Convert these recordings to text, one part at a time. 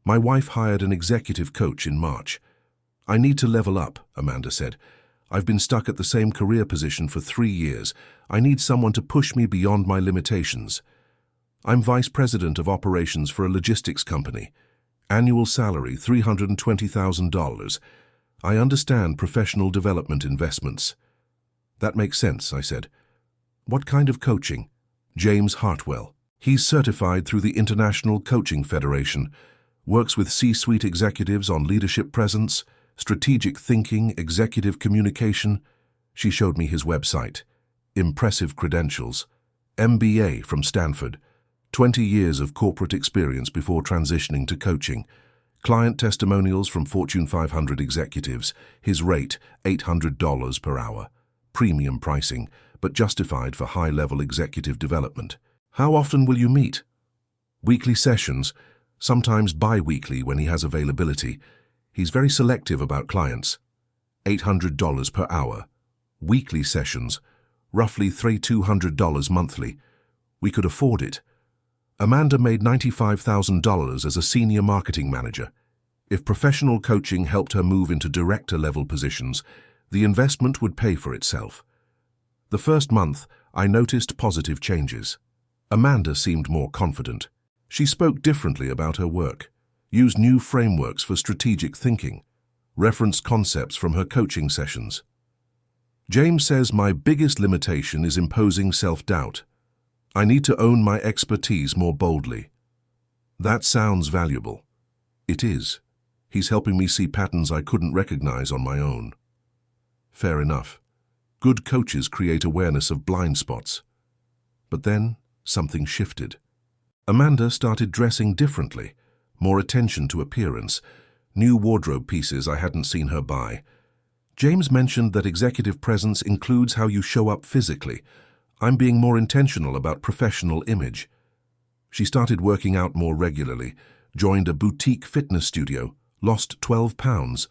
My wife hired an executive coach in March. I need to level up, Amanda said. I've been stuck at the same career position for 3 years. I need someone to push me beyond my limitations. I'm vice president of operations for a logistics company. Annual salary, $320,000. I understand professional development investments. That makes sense, I said. What kind of coaching? James Hartwell. He's certified through the International Coaching Federation, works with C-suite executives on leadership presence, strategic thinking, executive communication. She showed me his website. Impressive credentials. MBA from Stanford. 20 years of corporate experience before transitioning to coaching. Client testimonials from Fortune 500 executives. His rate, $800 per hour. Premium pricing, but justified for high-level executive development. How often will you meet? Weekly sessions, sometimes bi-weekly when he has availability. He's very selective about clients. $800 per hour. Weekly sessions, roughly $200 monthly. We could afford it. Amanda made $95,000 as a senior marketing manager. If professional coaching helped her move into director-level positions, the investment would pay for itself. The first month, I noticed positive changes. Amanda seemed more confident. She spoke differently about her work, used new frameworks for strategic thinking, referenced concepts from her coaching sessions. James says my biggest limitation is imposing self-doubt. I need to own my expertise more boldly. That sounds valuable. It is. He's helping me see patterns I couldn't recognize on my own. Fair enough. Good coaches create awareness of blind spots. But then, something shifted. Amanda started dressing differently, more attention to appearance, new wardrobe pieces I hadn't seen her buy. James mentioned that executive presence includes how you show up physically. I'm being more intentional about professional image. She started working out more regularly, joined a boutique fitness studio, lost 12 pounds.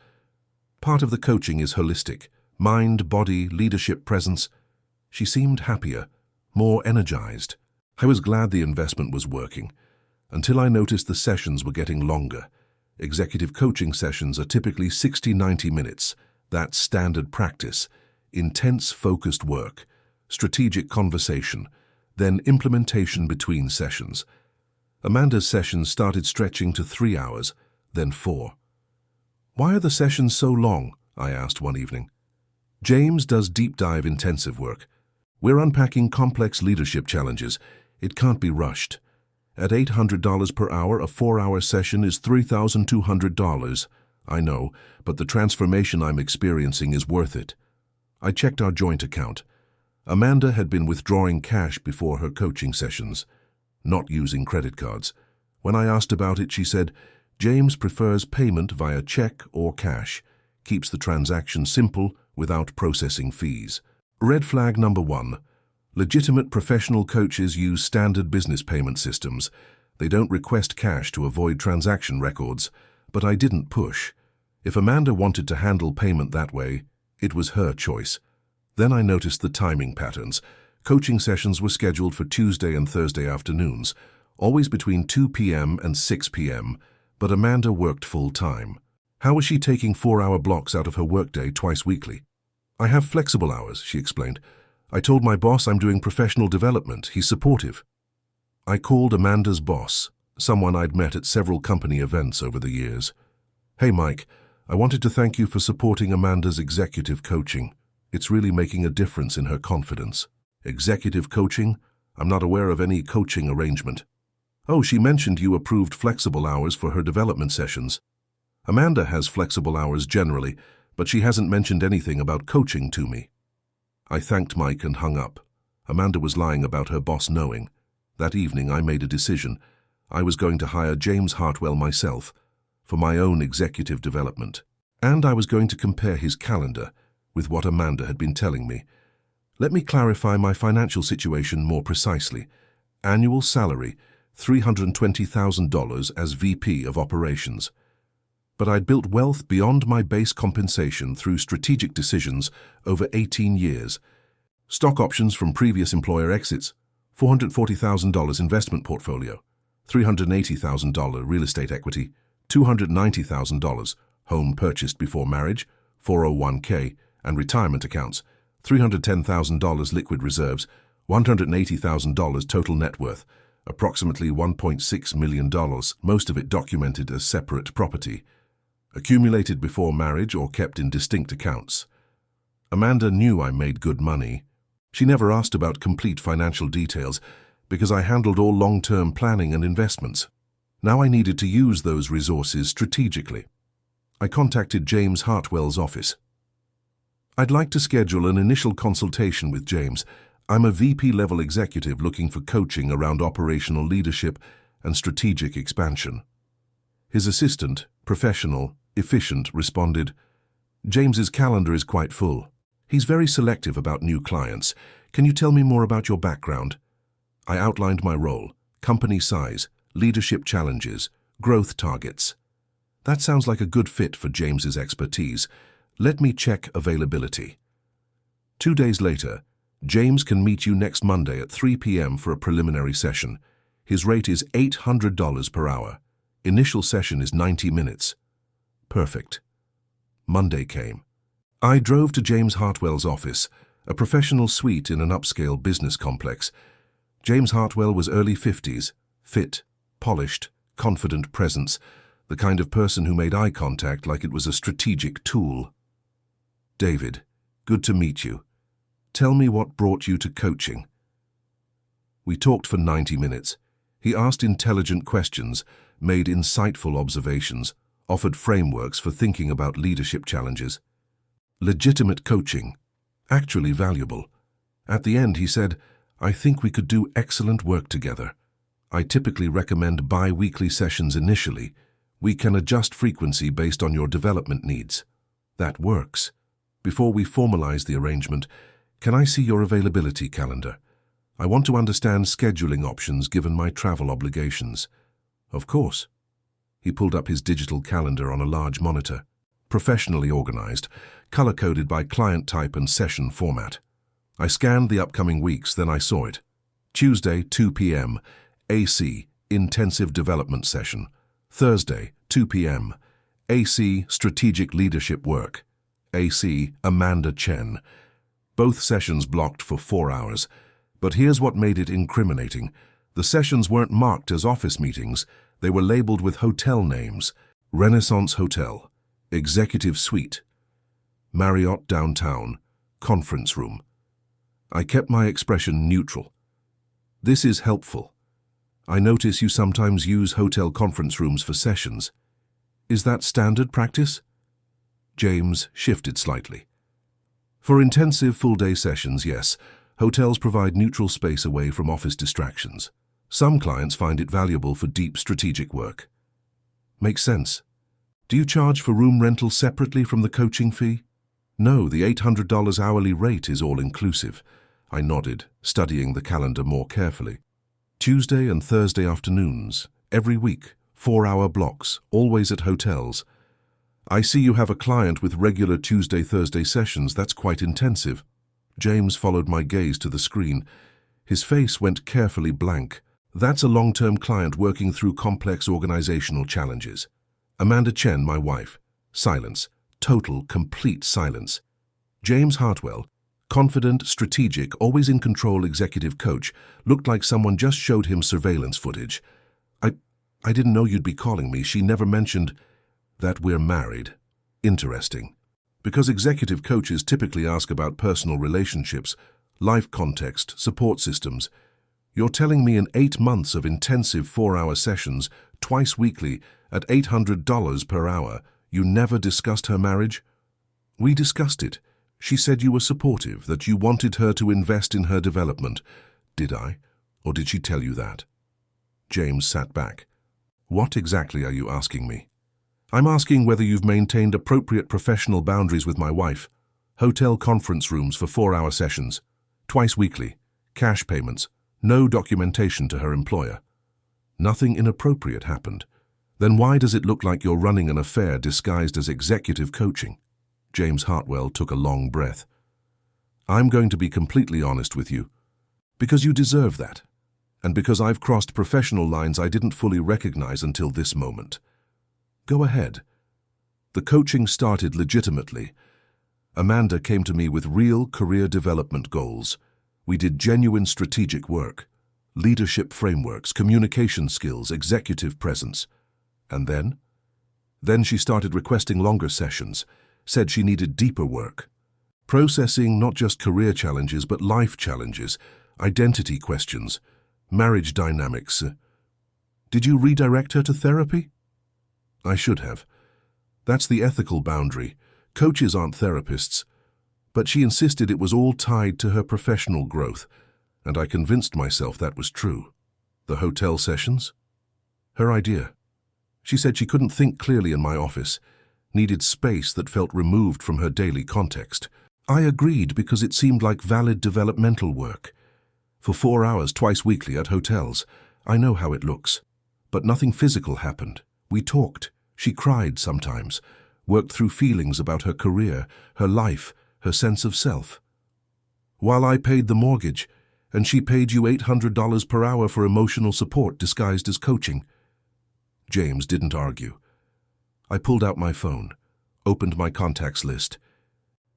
Part of the coaching is holistic. Mind, body, leadership presence. She seemed happier, more energized. I was glad the investment was working, until I noticed the sessions were getting longer. Executive coaching sessions are typically 60-90 minutes. That's standard practice. Intense, focused work, strategic conversation, then implementation between sessions. Amanda's sessions started stretching to 3 hours, then 4. Why are the sessions so long? I asked one evening. James does deep dive intensive work. We're unpacking complex leadership challenges. It can't be rushed. At $800 per hour, a 4-hour session is $3,200. I know, but the transformation I'm experiencing is worth it. I checked our joint account. Amanda had been withdrawing cash before her coaching sessions, not using credit cards. When I asked about it, she said, James prefers payment via check or cash, keeps the transaction simple without processing fees. Red flag number 1. Legitimate professional coaches use standard business payment systems. They don't request cash to avoid transaction records, but I didn't push. If Amanda wanted to handle payment that way, it was her choice. Then I noticed the timing patterns. Coaching sessions were scheduled for Tuesday and Thursday afternoons, always between 2 p.m. and 6 p.m., but Amanda worked full-time. How was she taking 4-hour blocks out of her workday twice weekly? I have flexible hours, she explained. I told my boss I'm doing professional development. He's supportive. I called Amanda's boss, someone I'd met at several company events over the years. Hey, Mike, I wanted to thank you for supporting Amanda's executive coaching. It's really making a difference in her confidence. Executive coaching? I'm not aware of any coaching arrangement. Oh, she mentioned you approved flexible hours for her development sessions. Amanda has flexible hours generally, but she hasn't mentioned anything about coaching to me. I thanked Mike and hung up. Amanda was lying about her boss knowing. That evening I made a decision. I was going to hire James Hartwell myself for my own executive development. And I was going to compare his calendar with what Amanda had been telling me. Let me clarify my financial situation more precisely. Annual salary, $320,000 as VP of Operations. But I'd built wealth beyond my base compensation through strategic decisions over 18 years. Stock options from previous employer exits, $440,000 investment portfolio, $380,000 real estate equity, $290,000, home purchased before marriage, 401k, and retirement accounts, $310,000 liquid reserves, $180,000 total net worth, approximately $1.6 million, most of it documented as separate property, accumulated before marriage or kept in distinct accounts. Amanda knew I made good money. She never asked about complete financial details because I handled all long-term planning and investments. Now I needed to use those resources strategically. I contacted James Hartwell's office. I'd like to schedule an initial consultation with James. I'm a VP-level executive looking for coaching around operational leadership and strategic expansion. His assistant, professional, efficient, responded, "James's calendar is quite full. He's very selective about new clients. Can you tell me more about your background?" I outlined my role, company size, leadership challenges, growth targets. That sounds like a good fit for James's expertise. Let me check availability. 2 days later, James can meet you next Monday at 3 p.m. for a preliminary session. His rate is $800 per hour. Initial session is 90 minutes. Perfect. Monday came. I drove to James Hartwell's office, a professional suite in an upscale business complex. James Hartwell was early 50s, fit, polished, confident presence, the kind of person who made eye contact like it was a strategic tool. "David, good to meet you. Tell me what brought you to coaching." We talked for 90 minutes. He asked intelligent questions, made insightful observations, offered frameworks for thinking about leadership challenges. Legitimate coaching, actually valuable. At the end, he said, "I think we could do excellent work together. I typically recommend bi-weekly sessions initially. We can adjust frequency based on your development needs." That works. Before we formalize the arrangement, can I see your availability calendar? I want to understand scheduling options given my travel obligations. Of course. He pulled up his digital calendar on a large monitor, professionally organized, color-coded by client type and session format. I scanned the upcoming weeks, then I saw it. Tuesday, 2 p.m., AC, Intensive Development Session. Thursday, 2 p.m., AC, Strategic Leadership Work. AC, Amanda Chen. Both sessions blocked for 4 hours. But here's what made it incriminating. The sessions weren't marked as office meetings. They were labeled with hotel names: Renaissance Hotel, Executive Suite, Marriott Downtown, Conference Room. I kept my expression neutral. "This is helpful. I notice you sometimes use hotel conference rooms for sessions. Is that standard practice?" James shifted slightly. "For intensive full-day sessions, yes. Hotels provide neutral space away from office distractions. Some clients find it valuable for deep strategic work." "Makes sense. Do you charge for room rental separately from the coaching fee?" "No, the $800 hourly rate is all-inclusive." I nodded, studying the calendar more carefully. "Tuesday and Thursday afternoons, every week, 4-hour blocks, always at hotels. I see you have a client with regular Tuesday-Thursday sessions. That's quite intensive." James followed my gaze to the screen. His face went carefully blank. "That's a long-term client working through complex organizational challenges. Amanda Chen, my wife." Silence. Total, complete silence. James Hartwell, confident, strategic, always in control executive coach, looked like someone just showed him surveillance footage. I didn't know you'd be calling me. She never mentioned that we're married." Interesting. Because executive coaches typically ask about personal relationships, life context, support systems. You're telling me in 8 months of intensive 4-hour sessions, twice weekly, at $800 per hour, you never discussed her marriage? "We discussed it. She said you were supportive, that you wanted her to invest in her development." "Did I? Or did she tell you that?" James sat back. "What exactly are you asking me?" "I'm asking whether you've maintained appropriate professional boundaries with my wife. Hotel conference rooms for 4-hour sessions, twice weekly, cash payments, no documentation to her employer." "Nothing inappropriate happened. Then why does it look like you're running an affair disguised as executive coaching?" James Hartwell took a long breath. "I'm going to be completely honest with you. Because you deserve that. And because I've crossed professional lines I didn't fully recognize until this moment." Go ahead. The coaching started legitimately. Amanda came to me with real career development goals. We did genuine strategic work, leadership frameworks, communication skills, executive presence. And then? Then she started requesting longer sessions, said she needed deeper work. Processing not just career challenges but life challenges, identity questions, marriage dynamics. Did you redirect her to therapy? I should have. That's the ethical boundary. Coaches aren't therapists. But she insisted it was all tied to her professional growth, and I convinced myself that was true. The hotel sessions? Her idea. She said she couldn't think clearly in my office, needed space that felt removed from her daily context. I agreed because it seemed like valid developmental work. For 4 hours twice weekly at hotels, I know how it looks. But nothing physical happened. We talked. She cried sometimes, worked through feelings about her career, her life, her sense of self. While I paid the mortgage, and she paid you $800 per hour for emotional support disguised as coaching. James didn't argue. I pulled out my phone, opened my contacts list,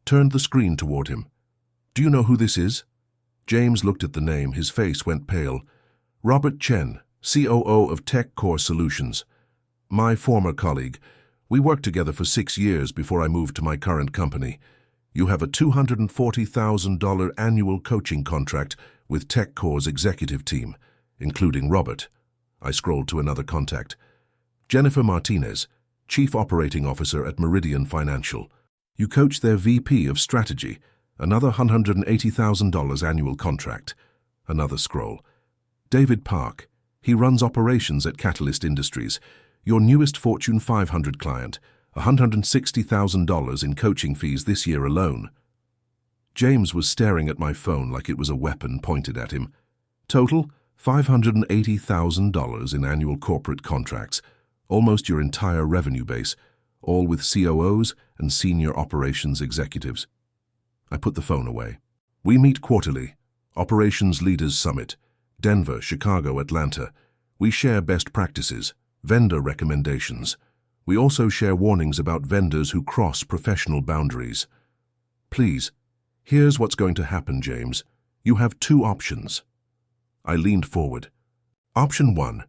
turned the screen toward him. Do you know who this is? James looked at the name, his face went pale. Robert Chen, COO of TechCore Solutions. My former colleague. We worked together for 6 years before I moved to my current company. You have a $240,000 annual coaching contract with TechCore's executive team, including Robert. I scrolled to another contact. Jennifer Martinez, Chief Operating Officer at Meridian Financial. You coach their VP of Strategy, another $180,000 annual contract. Another scroll. David Park. He runs operations at Catalyst Industries, your newest Fortune 500 client, $160,000 in coaching fees this year alone. James was staring at my phone like it was a weapon pointed at him. Total, $580,000 in annual corporate contracts, almost your entire revenue base, all with COOs and senior operations executives. I put the phone away. We meet quarterly. Operations Leaders Summit. Denver, Chicago, Atlanta. We share best practices, vendor recommendations. We also share warnings about vendors who cross professional boundaries. Please, here's what's going to happen, James. You have 2 options. I leaned forward. Option 1.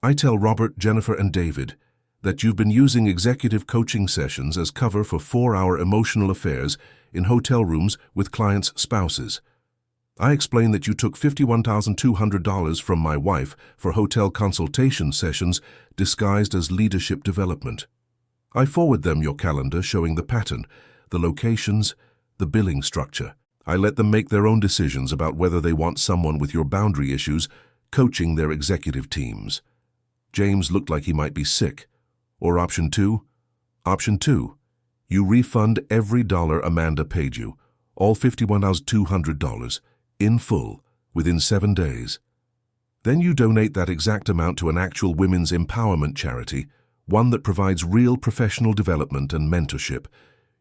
I tell Robert, Jennifer, and David that you've been using executive coaching sessions as cover for 4-hour emotional affairs in hotel rooms with clients' spouses. I explain that you took $51,200 from my wife for hotel consultation sessions disguised as leadership development. I forward them your calendar showing the pattern, the locations, the billing structure. I let them make their own decisions about whether they want someone with your boundary issues coaching their executive teams. James looked like he might be sick. Or option 2? Option 2. You refund every dollar Amanda paid you, all $51,200, in full, within 7 days. Then you donate that exact amount to an actual women's empowerment charity, one that provides real professional development and mentorship.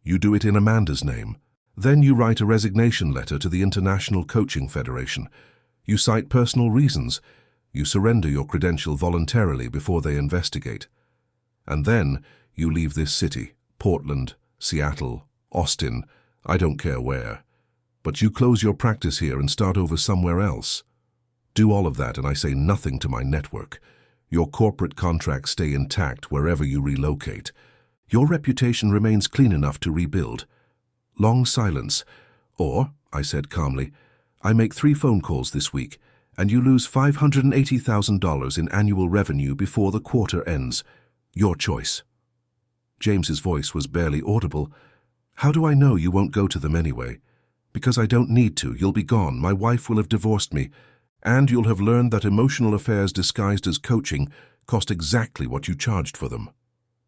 You do it in Amanda's name. Then you write a resignation letter to the International Coaching Federation. You cite personal reasons. You surrender your credential voluntarily before they investigate. And then you leave this city, Portland, Seattle, Austin, I don't care where. But you close your practice here and start over somewhere else. Do all of that and I say nothing to my network. Your corporate contracts stay intact wherever you relocate. Your reputation remains clean enough to rebuild. Long silence. Or, I said calmly, I make 3 phone calls this week, and you lose $580,000 in annual revenue before the quarter ends. Your choice. James's voice was barely audible. How do I know you won't go to them anyway? Because I don't need to. You'll be gone. My wife will have divorced me. And you'll have learned that emotional affairs disguised as coaching cost exactly what you charged for them.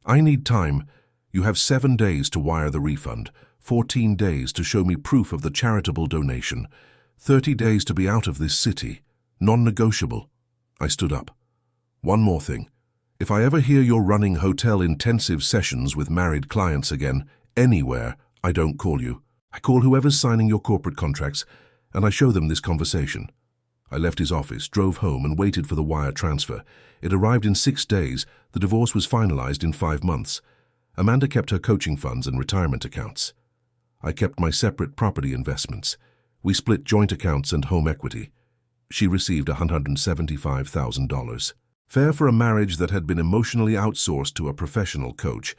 I need time. You have 7 days to wire the refund, 14 days to show me proof of the charitable donation, 30 days to be out of this city. Non-negotiable. I stood up. One more thing. If I ever hear you're running hotel intensive sessions with married clients again, anywhere, I don't call you. I call whoever's signing your corporate contracts, and I show them this conversation. I left his office, drove home, and waited for the wire transfer. It arrived in 6 days. The divorce was finalized in 5 months. Amanda kept her coaching funds and retirement accounts. I kept my separate property investments. We split joint accounts and home equity. She received $175,000. Fair for a marriage that had been emotionally outsourced to a professional coach.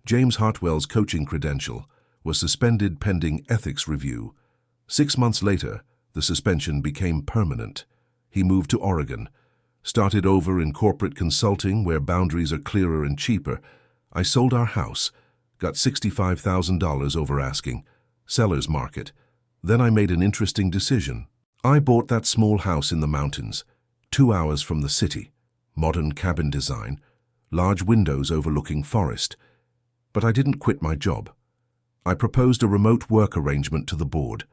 James Hartwell's coaching credential was suspended pending ethics review. 6 months later, the suspension became permanent. He moved to Oregon, started over in corporate consulting where boundaries are clearer and cheaper. I sold our house, got $65,000 over asking, seller's market. Then I made an interesting decision. I bought that small house in the mountains, 2 hours from the city. Modern cabin design, large windows overlooking forest. But I didn't quit my job. I proposed a remote work arrangement to the board.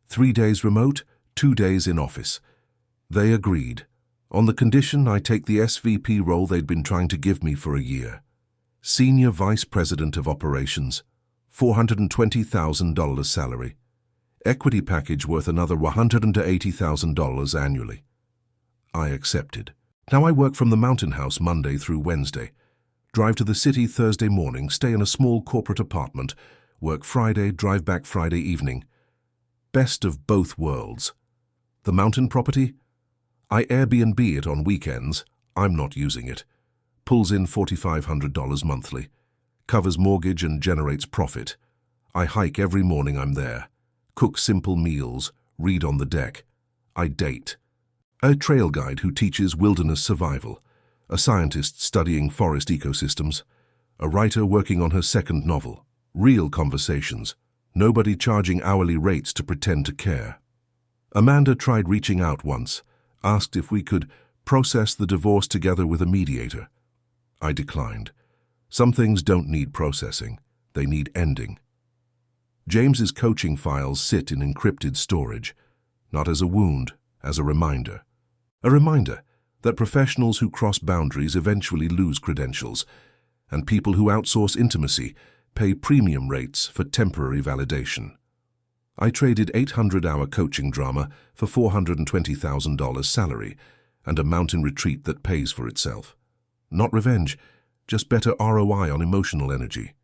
3 days remote, 2 days in office. They agreed, on the condition I take the SVP role they'd been trying to give me for a year. Senior Vice President of Operations, $420,000 salary. Equity package worth another $180,000 annually. I accepted. Now I work from the mountain house Monday through Wednesday. Drive to the city Thursday morning, stay in a small corporate apartment, work Friday, drive back Friday evening. Best of both worlds. The mountain property? I Airbnb it on weekends. I'm not using it. Pulls in $4,500 monthly. Covers mortgage and generates profit. I hike every morning I'm there. Cook simple meals, read on the deck. I date. A trail guide who teaches wilderness survival. A scientist studying forest ecosystems. A writer working on her second novel. Real conversations. Nobody charging hourly rates to pretend to care. Amanda tried reaching out once, asked if we could process the divorce together with a mediator. I declined. Some things don't need processing, they need ending. James's coaching files sit in encrypted storage, not as a wound, as a reminder. A reminder that professionals who cross boundaries eventually lose credentials, and people who outsource intimacy pay premium rates for temporary validation. I traded 800-hour coaching drama for $420,000 salary and a mountain retreat that pays for itself. Not revenge, just better ROI on emotional energy.